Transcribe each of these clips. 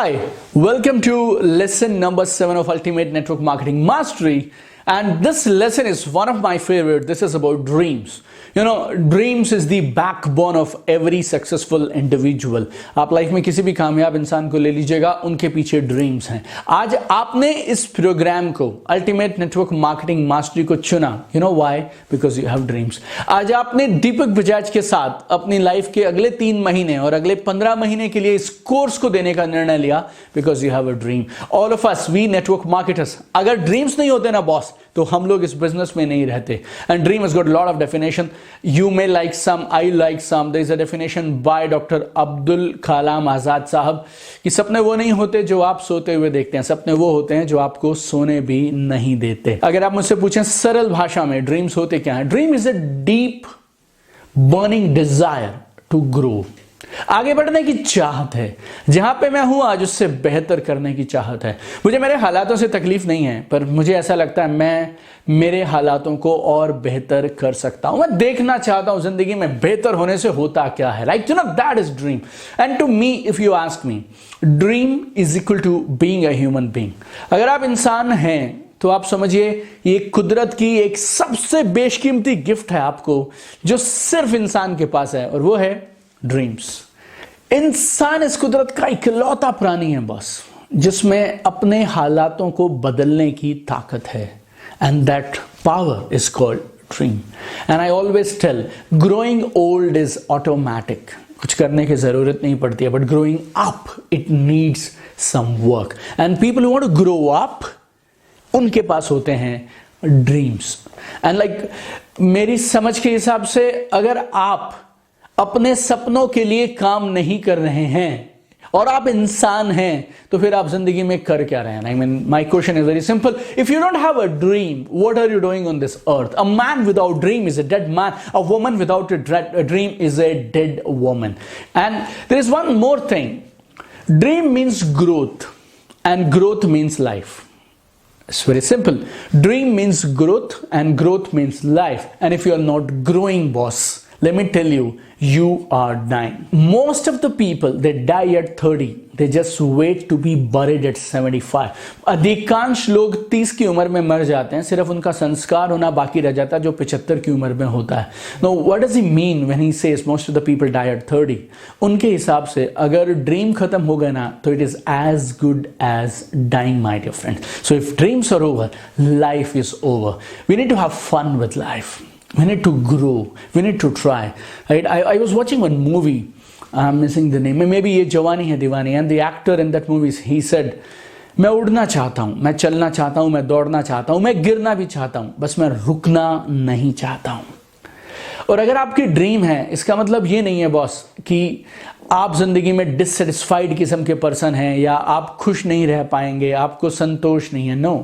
Hi, welcome to lesson number 7 of Ultimate Network Marketing Mastery. And this lesson is one of my favorite. This is about dreams. You know, dreams is the backbone of every successful individual. आप life में किसी भी कामयाब इंसान को ले लीजिएगा, उनके पीछे ड्रीम्स हैं. आज आपने इस प्रोग्राम को अल्टीमेट नेटवर्क मार्केटिंग मास्टरी को चुना. You know why? Because you have dreams. आज आपने दीपक बजाज के साथ अपनी लाइफ के अगले 3 महीने और अगले 15 महीने के लिए इस कोर्स को देने का निर्णय लिया. Because you have a dream. All of us, we network marketers, अगर ड्रीम्स नहीं होते ना बॉस, तो हम लोग इस बिजनेस में नहीं रहते. And dream has got lot of definition. You may like some, I like some. There is a definition by doctor Abdul Kalam Azad sahab कि सपने वो नहीं होते जो आप सोते हुए देखते हैं, सपने वो होते हैं जो आपको सोने भी नहीं देते. अगर आप मुझसे पूछें सरल भाषा में ड्रीम्स होते क्या हैं? Dream is a deep burning desire to grow. आगे बढ़ने की चाहत है. जहां पे मैं हूं आज उससे बेहतर करने की चाहत है. मुझे मेरे हालातों से तकलीफ नहीं है, पर मुझे ऐसा लगता है मैं मेरे हालातों को और बेहतर कर सकता हूं. मैं देखना चाहता हूं जिंदगी में बेहतर होने से होता क्या है. Right, you know, that is dream. And to me, if you ask me, dream is equal to being a human being. अगर आप इंसान हैं तो आप समझिए ये कुदरत की एक सबसे बेशकीमती गिफ्ट है आपको, जो सिर्फ इंसान के पास है, और वो है ड्रीम्स. इंसान इस कुदरत का इकलौता प्राणी है बॉस, जिसमें अपने हालातों को बदलने की ताकत है. And that power is called dream. And I always tell, growing old is automatic. कुछ करने की जरूरत नहीं पड़ती है, but growing up it needs some work. And people who want to grow up, उनके पास होते हैं ड्रीम्स. एंड लाइक मेरी समझ के हिसाब से, अगर आप अपने सपनों के लिए काम नहीं कर रहे हैं और आप इंसान हैं, तो फिर आप जिंदगी में कर क्या रहे हैं? I mean, my question is very simple. If you don't have a dream, what are you doing on this earth? A man without dream is a dead man. A woman without a dream is a dead woman. And there is one more thing. Dream means growth, and growth means life. It's very simple. Dream means growth and growth means life. And if you are not growing, boss, let me tell you, you are dying. Most of the people, they die at 30. They just wait to be buried at 75. अधिकांश लोग 30 की उम्र में मर जाते हैं, सिर्फ उनका संस्कार होना बाकी रह जाता है, जो 75 की उम्र में होता है. Now, what does he mean when he says most of the people die at 30? उनके हिसाब से अगर ड्रीम खत्म हो गया ना, तो it is as good as dying, my dear friend. So if dreams are over, life is over. We need to have fun with life. We need to grow. We need to try. Right? I was watching one movie. I'm missing the name. Maybe ये जवानी है दीवानी. And the actor in that movie, he said, मैं उड़ना चाहता हूँ, मैं चलना चाहता हूँ, मैं दौड़ना चाहता हूँ, मैं गिरना भी चाहता हूँ, बस मैं रुकना नहीं चाहता हूँ. और अगर आपकी ड्रीम है, इसका मतलब ये नहीं है बॉस कि आप जिंदगी में डिससेटिस्फाइड किस्म के पर्सन हैं या आप खुश नहीं रह पाएंगे, आपको संतोष नहीं है. No,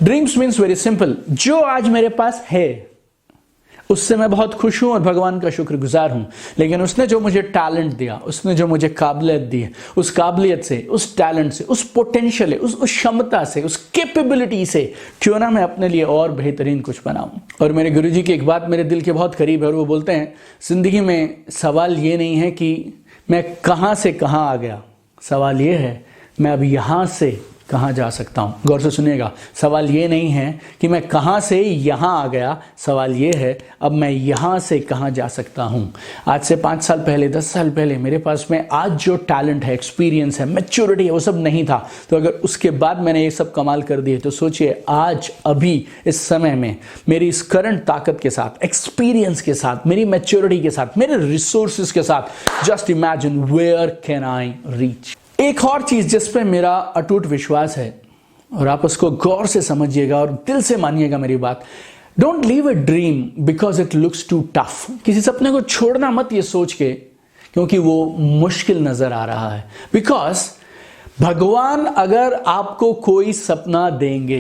dreams means very simple. जो आज मेरे पास है उससे मैं बहुत खुश हूं और भगवान का शुक्रगुजार हूं. लेकिन उसने जो मुझे टैलेंट दिया, उसने जो मुझे काबिलियत दी है, उस काबिलियत से, उस टैलेंट से, उस पोटेंशियल, उस क्षमता से, उस कैपेबिलिटी से क्यों ना मैं अपने लिए और बेहतरीन कुछ बनाऊं. और मेरे गुरुजी की एक बात मेरे दिल के बहुत करीब है, और वो बोलते हैं, जिंदगी में सवाल ये नहीं है कि मैं कहां से कहां आ गया, सवाल ये है मैं अब यहां से कहां जा सकता हूं. गौर से सुनिएगा, सवाल ये नहीं है कि मैं कहां से यहां आ गया, सवाल ये है अब मैं यहां से कहां जा सकता हूं. आज से 5 साल पहले, 10 साल पहले मेरे पास में आज जो टैलेंट है, एक्सपीरियंस है, मैच्योरिटी है, वो सब नहीं था. तो अगर उसके बाद मैंने ये सब कमाल कर दिए, तो सोचिए आज अभी इस समय में मेरी इस करंट ताकत के साथ, एक्सपीरियंस के साथ, मेरी मैच्योरिटी के साथ, मेरे रिसोर्सेज के साथ, just imagine where can I reach. एक और चीज जिस पे मेरा अटूट विश्वास है, और आप उसको गौर से समझिएगा और दिल से मानिएगा मेरी बात. Don't leave a dream because it looks too tough. किसी सपने को छोड़ना मत ये सोच के क्योंकि वो मुश्किल नजर आ रहा है. बिकॉज भगवान अगर आपको कोई सपना देंगे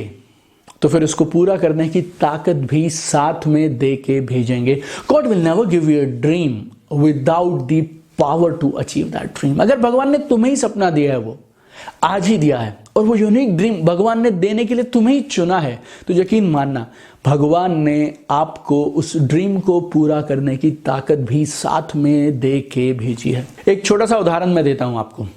तो फिर उसको पूरा करने की ताकत भी साथ में दे के भेजेंगे. God will never give you a dream without the power to achieve that dream. अगर भगवान ने तुम्हें ही सपना दिया है, वो आज ही दिया है, और वो यूनिक ड्रीम भगवान ने देने के लिए तुम्हें ही चुना है, तो यकीन मानना भगवान ने आपको उस ड्रीम को पूरा करने की ताकत भी साथ में दे के भेजी है. एक छोटा सा उदाहरण मैं देता हूं आपको.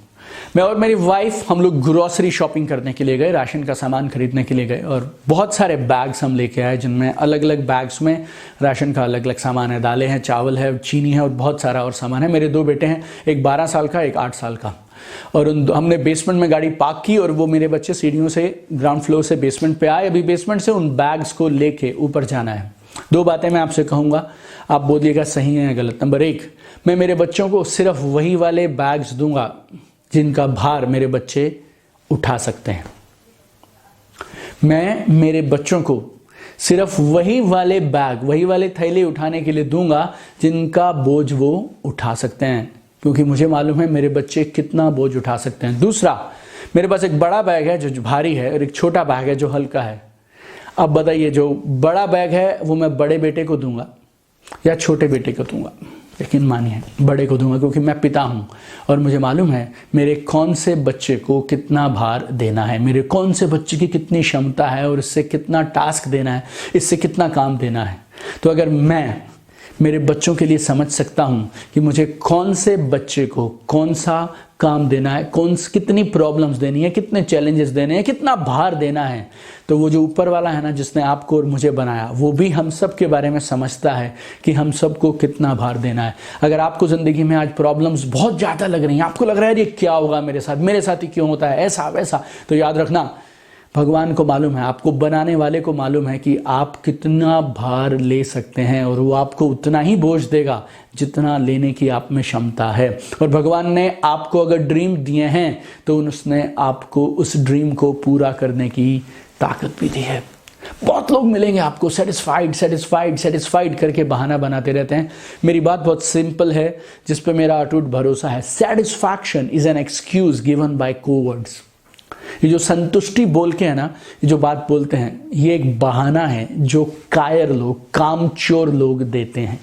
मैं और मेरी वाइफ हम लोग ग्रोसरी शॉपिंग करने के लिए गए, राशन का सामान खरीदने के लिए गए और बहुत सारे बैग्स हम लेके आए जिनमें अलग अलग बैग्स में राशन का अलग अलग सामान है, दालें हैं, चावल है, चीनी है और बहुत सारा और सामान है। मेरे 2 बेटे हैं, एक 12 साल का, एक 8 साल का। और हमने बेसमेंट में गाड़ी पार्क की और वो मेरे बच्चे सीढ़ियों से ग्राउंड फ्लोर से बेसमेंट पे आए। अभी बेसमेंट से उन बैग्स को लेके ऊपर जाना है। 2 बातें मैं आपसे कहूँगा, आप बोलिएगा सही है या गलत। नंबर 1, मैं मेरे बच्चों को सिर्फ वही वाले बैग्स दूंगा जिनका भार मेरे बच्चे उठा सकते हैं। मैं मेरे बच्चों को सिर्फ वही वाले बैग, वही वाले थैले उठाने के लिए दूंगा जिनका बोझ वो उठा सकते हैं, क्योंकि मुझे मालूम है मेरे बच्चे कितना बोझ उठा सकते हैं। दूसरा, मेरे पास एक बड़ा बैग है जो भारी है और एक छोटा बैग है जो हल्का है। अब बताइए, जो बड़ा बैग है वो मैं बड़े बेटे को दूंगा या छोटे बेटे को दूंगा? यकीन मानिए बड़े को दूंगा, क्योंकि मैं पिता हूं और मुझे मालूम है मेरे कौन से बच्चे को कितना भार देना है, मेरे कौन से बच्चे की कितनी क्षमता है और इससे कितना टास्क देना है, इससे कितना काम देना है। तो अगर मैं मेरे बच्चों के लिए समझ सकता हूं कि मुझे कौन से बच्चे को कौन सा काम देना है, कितनी प्रॉब्लम्स देनी है, कितने चैलेंजेस देने हैं, कितना भार देना है, तो वो जो ऊपर वाला है ना, जिसने आपको और मुझे बनाया, वो भी हम सब के बारे में समझता है कि हम सबको कितना भार देना है। अगर आपको ज़िंदगी में आज प्रॉब्लम्स बहुत ज़्यादा लग रही हैं, आपको लग रहा है ये क्या होगा मेरे साथ ही क्यों होता है ऐसा वैसा, तो याद रखना भगवान को मालूम है, आपको बनाने वाले को मालूम है कि आप कितना भार ले सकते हैं और वो आपको उतना ही बोझ देगा जितना लेने की आप में क्षमता है। और भगवान ने आपको अगर ड्रीम दिए हैं तो उसने आपको उस ड्रीम को पूरा करने की ताकत भी दी है। बहुत लोग मिलेंगे आपको सेटिस्फाइड करके बहाना बनाते रहते हैं। मेरी बात बहुत सिंपल है जिस पे मेरा अटूट भरोसा है। Satisfaction is an excuse given by cowards. ये जो संतुष्टि बोल के है ना, ये जो बात बोलते हैं, ये एक बहाना है जो कायर लोग, कामचोर लोग देते हैं।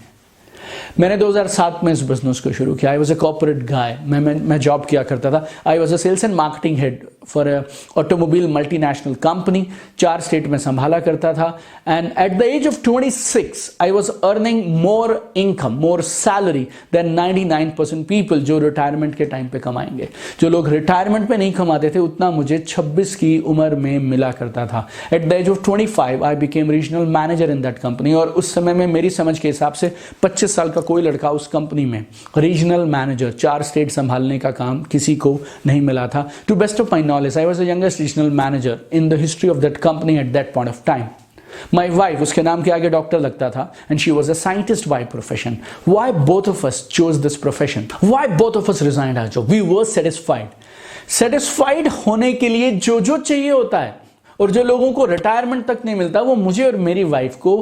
मैंने 2007 में इस बिजनेस को शुरू किया। I was a corporate guy. मैं जॉब किया करता था। I was a sales and marketing head for a automobile multinational company. 4 state में संभाला करता था। And at the age of 26 I was earning more income, more salary than 99% people जो retirement के टाइम पे कमाएंगे। जो लोग रिटायरमेंट पे नहीं कमाते थे उतना मुझे 26 की उम्र में मिला करता था। At the age of 25 I became regional manager in that company. और उस समय में मेरी समझ के हिसाब से 25 साल का कोई लड़का उस कंपनी में रीजनल मैनेजर 4 स्टेट संभालने का काम किसी को नहीं मिला था। To best of my knowledge, I was the youngest regional manager in the history of that company at that point of time. My wife, उसके नाम के आगे डॉक्टर लगता था, and she was a scientist by profession. Why both of us chose this profession? Why both of us resigned our job? We were satisfied. Satisfied होने के लिए जो जो चाहिए होता है और जो लोगों को रिटायरमेंट तक नहीं मिलता, वो मुझे और मेरी वाइफ को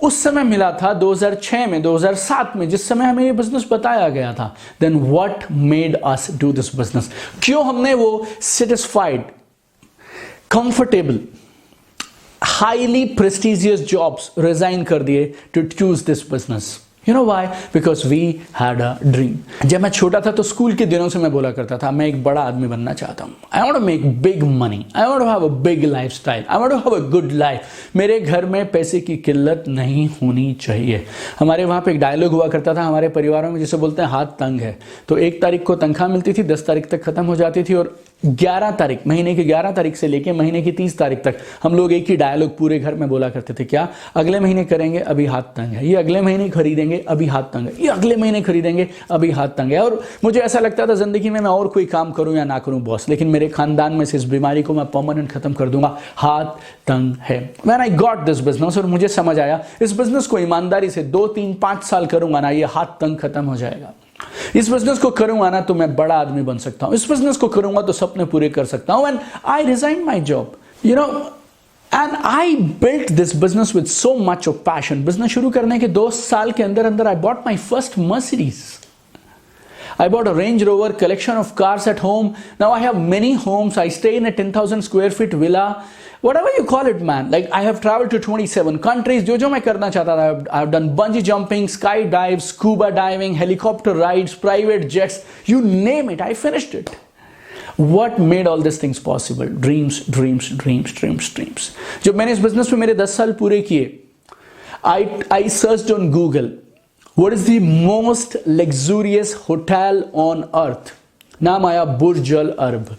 उस समय मिला था 2006 में, 2007 में, जिस समय हमें ये बिजनेस बताया गया था। Then what made us do this business? क्यों हमने वो satisfied, comfortable, highly prestigious jobs resign कर दिए to choose this business? You know why? Because we had a dream. जब मैं छोटा था तो स्कूल के दिनों से मैं बोला करता था मैं एक बड़ा आदमी बनना चाहता हूँ। I want to make big money. I want to have a big lifestyle. I want to have a good life. मेरे घर में पैसे की किल्लत नहीं होनी चाहिए। हमारे वहाँ पे एक डायलॉग हुआ करता था हमारे परिवारों में, जिसे बोलते हैं हाथ तंग है। तो 1 तारीख को तनख्वाह मिलती थी, 10 तारीख तक खत्म हो जाती थी और 11 तारीख, महीने की 11 तारीख से लेके महीने की 30 तारीख तक हम लोग एक ही डायलॉग पूरे घर में बोला करते थे। क्या? अगले महीने करेंगे, अभी हाथ तंग है। ये अगले महीने खरीदेंगे, अभी हाथ तंग है। ये अगले महीने खरीदेंगे, अभी हाथ तंग है। और मुझे ऐसा लगता था जिंदगी में मैं और कोई काम करूं या ना करूं बॉस, लेकिन मेरे खानदान में से इस बीमारी को मैं परमानेंट खत्म कर दूंगा। हाथ तंग है। When I got this business, और मुझे समझ आया इस बिजनेस को ईमानदारी से 2, 3, 5 साल करूंगा ना, ये हाथ तंग खत्म हो जाएगा। इस बिजनेस को करूंगा ना तो मैं बड़ा आदमी बन सकता हूं। इस बिजनेस को करूंगा तो सपने पूरे कर सकता हूं। And I resign my job, you know, and I built this business with so much of passion. Business शुरू करने के 2 साल के अंदर अंदर I bought my first Mercedes. I bought a Range Rover, collection of cars at home. Now I have many homes. I stay in a 10,000 square feet villa. Whatever you call it, man. Like I have traveled to 27 countries. जो मैं करना चाहता था, I've done bungee jumping, skydive, scuba diving, helicopter rides, private jets. You name it, I finished it. What made all these things possible? Dreams, dreams, dreams, dreams, dreams. जब मैंने इस business में मेरे 10 साल पूरे किए, I searched on Google. What is the most luxurious hotel on earth? नाम आया बुर्ज अल अरब.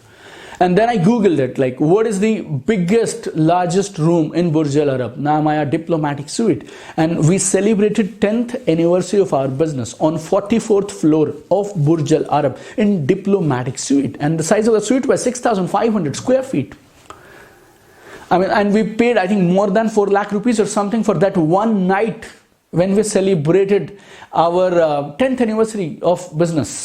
And then I googled it, like what is the biggest, largest room in Burj Al Arab? Naam aaya diplomatic suite. And we celebrated 10th anniversary of our business on 44th floor of Burj Al Arab in diplomatic suite. And the size of the suite was 6,500 square feet. I mean, and we paid, I think, more than 4 lakh rupees or something for that one night when we celebrated our 10th anniversary of business.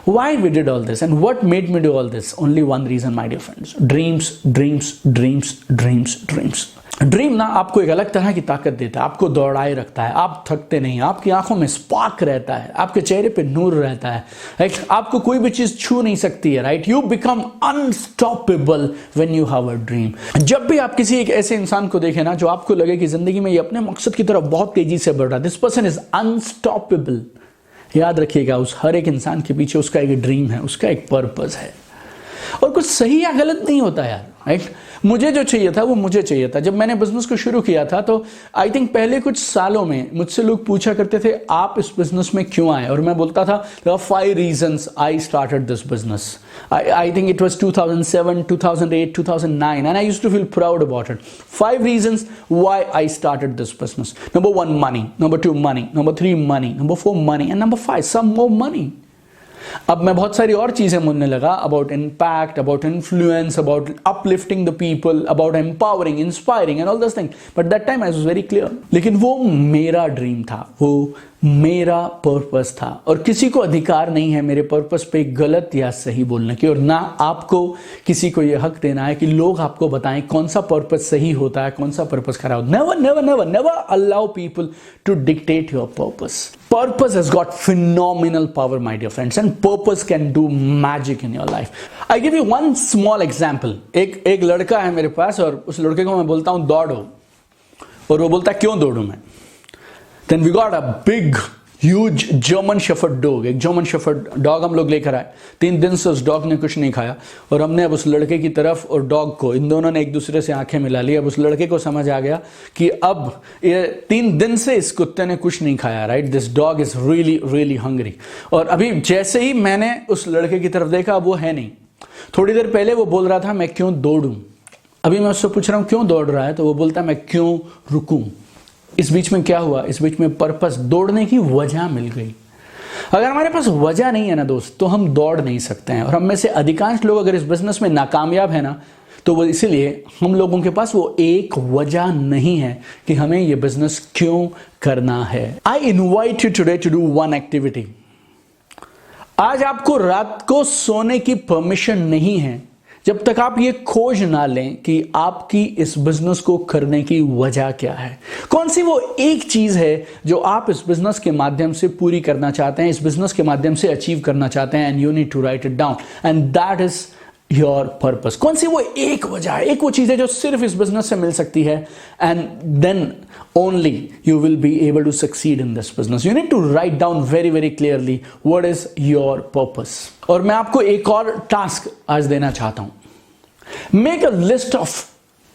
Why we did all this and what made me do all this? Only one reason, my dear friends. Dreams, dreams, dreams, dreams, dreams. Dream ना आपको एक अलग तरह की ताकत देता है, आपको दौड़ाए रखता है, आप थकते नहीं, आपकी आंखों में स्पार्क रहता है, आपके चेहरे पे नूर रहता है, राइट? आपको कोई भी चीज छू नहीं सकती है, right? You become unstoppable when you have a dream. जब भी आप किसी एक ऐसे इंसान को देखें ना जो आपको लगे कि जिंदगी में ये अपने मकसद की तरफ बहुत तेजी से बढ़ रहा है, दिस पर्सन इज अनस्टॉपेबल. याद रखिएगा, उस हर एक इंसान के पीछे उसका एक ड्रीम है, उसका एक पर्पस है. और कुछ सही या गलत नहीं होता यार, राइट? मुझे जो चाहिए था वो मुझे चाहिए था. जब मैंने बिजनेस को शुरू किया था तो आई थिंक पहले कुछ सालों में मुझसे लोग पूछा करते थे आप इस बिजनेस में क्यों आए, और मैं बोलता था 5 reasons I started this business. I think it was 2007, 2008, 2009 and I used to feel proud about it. 5 reasons why I started this business. Number 1, money. Number 2, money. Number 3, money. Number 4, money. And number 5, some more money. अब मैं बहुत सारी और चीजें बोलने लगा, about impact, about influence, about uplifting the people, about empowering, inspiring and all this thing. But that time I was very clear. लेकिन वो मेरा ड्रीम था, वो मेरा पर्पस था, और किसी को अधिकार नहीं है मेरे पर्पस पे गलत या सही बोलने की, और ना आपको किसी को यह हक देना है कि लोग आपको बताएं कौन सा पर्पस सही होता है, कौन सा पर्पस खराब होता है. Never never never never allow people to dictate your purpose. Purpose has got phenomenal power, my dear friends, and purpose can do magic in your life. I give you one small example. एक लड़का है मेरे पास और उस लड़के को मैं बोलता हूँ दौड़ो, और वो बोलता है क्यों दौड़ूं मैं. Then we got a big huge German Shepherd dog. एक German Shepherd dog हम लोग लेकर आए. 3 दिन से उस डॉग ने कुछ नहीं खाया, और हमने अब उस लड़के की तरफ और डॉग को, इन दोनों ने एक दूसरे से आंखें मिला ली. अब उस लड़के को समझ आ गया कि अब ये 3 दिन से इस कुत्ते ने कुछ नहीं खाया, right? This dog is really really hungry. और अभी जैसे ही मैंने उस लड़के की तरफ देखा, अब वो है नहीं. थोड़ी देर पहले वो बोल रहा था मैं क्यों दौड़ूं. अभी मैं उससे पूछ रहा हूं क्यों दौड़ रहा है, तो वो बोलता है मैं क्यों रुकूं. इस बीच में क्या हुआ? इस बीच में पर्पस, दौड़ने की वजह मिल गई. अगर हमारे पास वजह नहीं है ना दोस्त, तो हम दौड़ नहीं सकते हैं. और हम में से अधिकांश लोग अगर इस बिजनेस में नाकामयाब है ना, तो वो इसीलिए हम लोगों के पास वो एक वजह नहीं है कि हमें ये बिजनेस क्यों करना है. I invite you today to do one activity. आज आपको रात को सोने की परमिशन नहीं है जब तक आप ये खोज ना लें कि आपकी इस बिजनेस को करने की वजह क्या है. कौन सी वो एक चीज है जो आप इस बिजनेस के माध्यम से पूरी करना चाहते हैं, इस बिजनेस के माध्यम से अचीव करना चाहते हैं, and you need to write it down, and that is your purpose. कौन सी वो एक वजह है, एक वो चीज है जो सिर्फ इस बिजनेस से मिल सकती है, and then only you will be able to succeed in this business. You need to write down very very clearly what is your purpose. और मैं आपको एक और टास्क आज देना चाहता हूं. Make a list of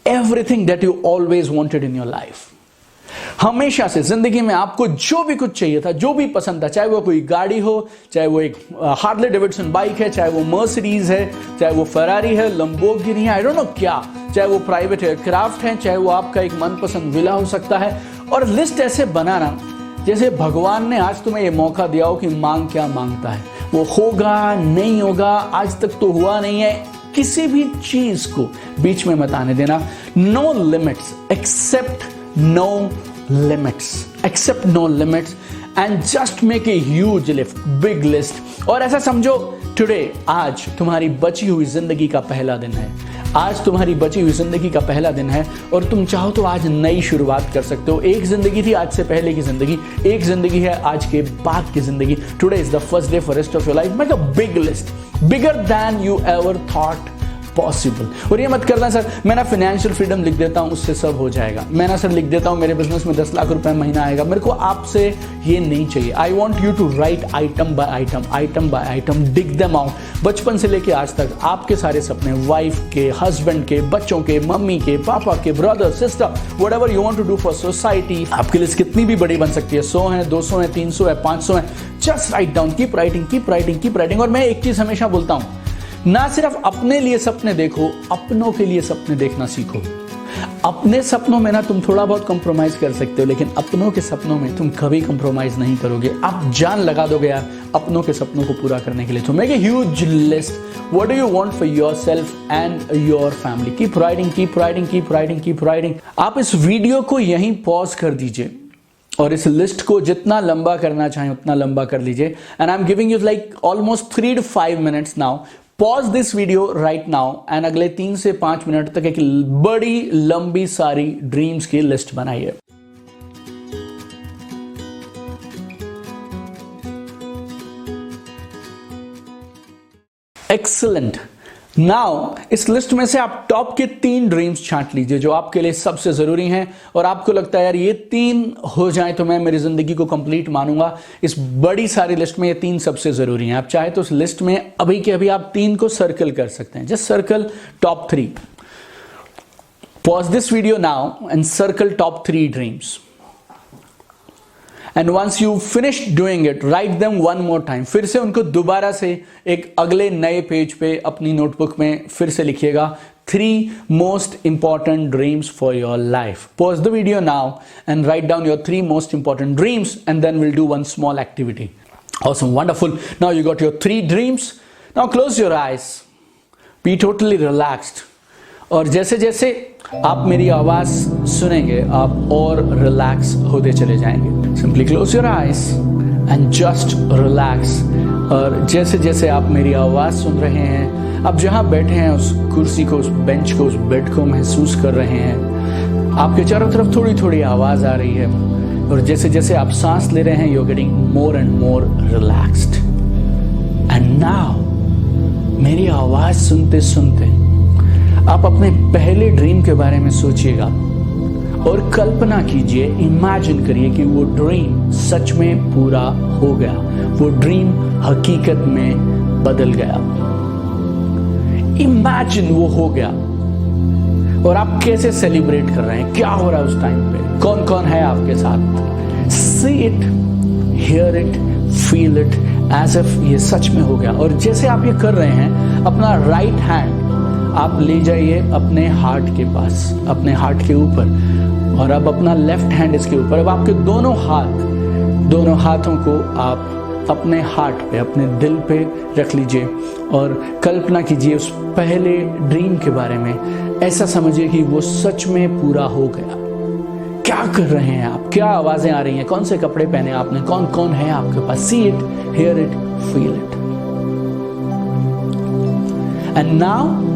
everything that you always wanted in your life. हमेशा से जिंदगी में आपको जो भी कुछ चाहिए था, जो भी पसंद था, चाहे वो कोई गाड़ी हो, चाहे वो एक हार्ले डेविडसन बाइक है, चाहे वो मर्सिडीज है, चाहे वो फरारी है, लंबोर्गिनी है, आई डोंट नो क्या, चाहे वो प्राइवेट एयरक्राफ्ट है, चाहे वो आपका एक मनपसंद विला हो सकता है. और लिस्ट ऐसे बनाना जैसे भगवान ने आज तुम्हें ये मौका दिया हो कि मांग क्या मांगता है. वो होगा नहीं होगा, आज तक तो हुआ नहीं है, किसी भी चीज को बीच में मत आने देना. No limits, accept no limits, accept no limits, and just make a huge list, big list. और ऐसा समझो टुडे, आज तुम्हारी बची हुई जिंदगी का पहला दिन है. आज तुम्हारी बची हुई जिंदगी का पहला दिन है, और तुम चाहो तो आज नई शुरुआत कर सकते हो. एक जिंदगी थी आज से पहले की जिंदगी, एक जिंदगी है आज के बाद की जिंदगी. Today is the first day for rest of your life. Make a big list, bigger than you ever thought possible. और ये मत करना सर मैं ना फाइनेंशियल फ्रीडम लिख देता हूँ उससे सब हो जाएगा, मैं ना सर लिख देता हूँ मेरे बिजनेस में 10 लाख रुपए महीना आएगा। मेरे को आपसे ये नहीं चाहिए। I want you to write item by item, dig them out. बचपन से लेके आज तक आपके सारे सपने, वाइफ के, हस्बैंड के, बच्चों के, मम्मी के, पापा के, brother sister, whatever you want to do for society, आपकी लिस्ट कितनी भी बड़ी बन सकती है, 100 है, 200 है, 300 है, 500 है, just write down, keep writing. और मैं एक चीज हमेशा बोलता हूं, ना सिर्फ अपने लिए सपने देखो, अपनों के लिए सपने देखना सीखो। अपने सपनों में ना तुम थोड़ा बहुत कंप्रोमाइज कर सकते हो, लेकिन अपनों के सपनों में तुम कभी कंप्रोमाइज नहीं करोगे। आप जान लगा दोगे यार अपनों के सपनों को पूरा करने के लिए। तो make a huge list, what do you want for yourself and your family. Keep writing. आप इस वीडियो को यहीं पॉज कर दीजिए और इस लिस्ट को जितना लंबा करना चाहें उतना लंबा कर लीजिए। And I am giving you like almost 3 to 5 minutes now. Pause this video right now and अगले 3 से 5 मिनट तक एक बड़ी लंबी सारी ड्रीम्स की लिस्ट बनाइए। एक्सीलेंट। नाउ इस लिस्ट में से आप टॉप के 3 ड्रीम्स छांट लीजिए जो आपके लिए सबसे जरूरी हैं और आपको लगता है यार ये 3 हो जाए तो मैं मेरी जिंदगी को कंप्लीट मानूंगा। इस बड़ी सारी लिस्ट में ये 3 सबसे जरूरी हैं। आप चाहे तो इस लिस्ट में अभी के अभी आप 3 को सर्कल कर सकते हैं। Just circle top 3। Pause this video now and circle top 3 dreams. And once you finish doing it, write them one more time. फिर से उनको दोबारा से एक अगले नए पेज पे अपनी नोटबुक में फिर से लिखिएगा 3 most important dreams for your life. Pause the video now and write down your 3 most important dreams, and then we'll do one small activity. Awesome, wonderful. Now you got your 3 dreams. Now close your eyes. Be totally relaxed. और जैसे जैसे आप मेरी आवाज सुनेंगे आप और relax होते चले जाएंगे। Simply close your eyes and just relax. और जैसे जैसे आप मेरी आवाज सुन रहे हैं, आप जहां बैठे हैं उस कुर्सी को, उस बेंच को, उस बेड को महसूस कर रहे हैं। आपके चारों तरफ थोड़ी थोड़ी आवाज आ रही है और जैसे जैसे आप सांस ले रहे हैं, you are getting more and more relaxed. And now मेरी आवाज सुनते सुनते आप अपने पहले ड्रीम के बारे में सोचिएगा और कल्पना कीजिए, इमेजिन करिए कि वो ड्रीम सच में पूरा हो गया, वो ड्रीम हकीकत में बदल गया। इमेजिन वो हो गया और आप कैसे सेलिब्रेट कर रहे हैं, क्या हो रहा है उस टाइम पे, कौन कौन है आपके साथ। See it, hear it, feel it as if ये सच में हो गया। और जैसे आप ये कर रहे हैं, अपना राइट हैंड आप ले जाइए अपने हार्ट के पास, अपने हार्ट के ऊपर, और अब अपना लेफ्ट हैंड इसके ऊपर। अब आपके दोनों हाथों को आप अपने हार्ट पे, अपने दिल पे रख लीजिए और कल्पना कीजिए उस पहले ड्रीम के बारे में। ऐसा समझिए कि वो सच में पूरा हो गया। क्या कर रहे हैं आप, क्या आवाजें आ रही हैं, कौन से कपड़े पहने आपने, कौन कौन है आपके पास। See it, hear it, feel it. And now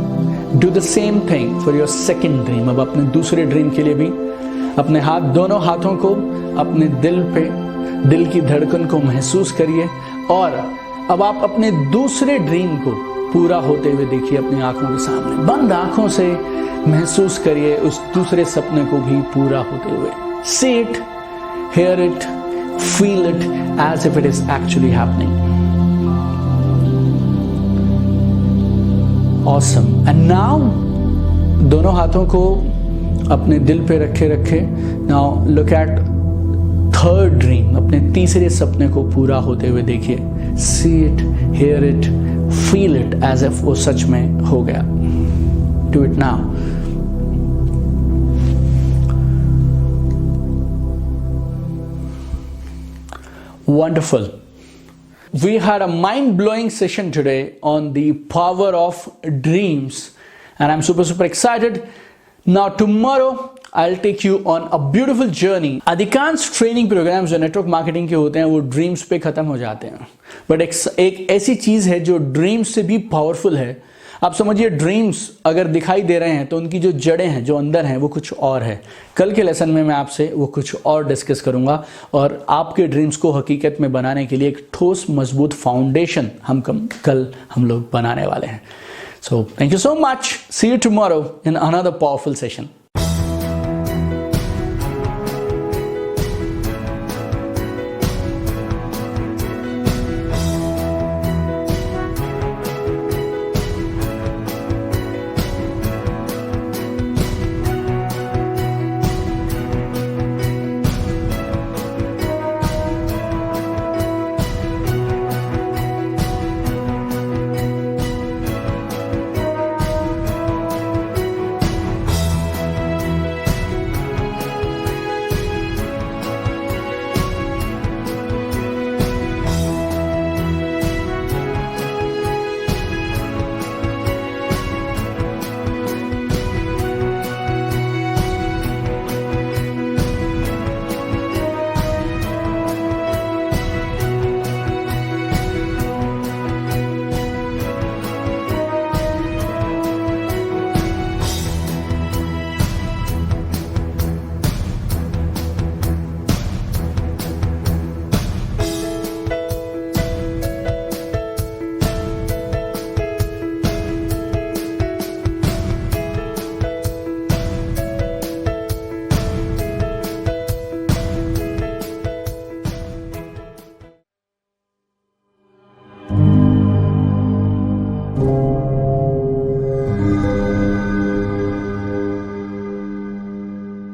do the same thing for your second dream. अब अपने दूसरे ड्रीम के लिए भी अपने दोनों हाथों को अपने दिल पे, दिल की धड़कन को महसूस करिए और अब आप अपने दूसरे ड्रीम को पूरा होते हुए देखिए अपनी आंखों के सामने। बंद आंखों से महसूस करिए उस दूसरे सपने को भी पूरा होते हुए। See it, hear it, feel it as if it is actually happening. Awesome. And now दोनों हाथों को अपने दिल पे रखे। Now look at third dream. अपने तीसरे सपने को पूरा होते हुए देखिए। See it, hear it, feel it as if वो सच में हो गया। Do it now. Wonderful. We had a mind-blowing session today on the power of dreams and I'm super excited. Now tomorrow I'll take you on a beautiful journey. अधिकांश training programmes जो network marketing के होते हैं वो dreams पे खत्म हो जाते हैं, बट एक ऐसी चीज है जो ड्रीम्स से भी पावरफुल है। आप समझिए ड्रीम्स अगर दिखाई दे रहे हैं तो उनकी जो जड़ें हैं, जो अंदर हैं, वो कुछ और है। कल के लेसन में मैं आपसे वो कुछ और डिस्कस करूंगा और आपके ड्रीम्स को हकीकत में बनाने के लिए एक ठोस मजबूत फाउंडेशन कल हम लोग बनाने वाले हैं। So thank you so much. See you tomorrow in another powerful session.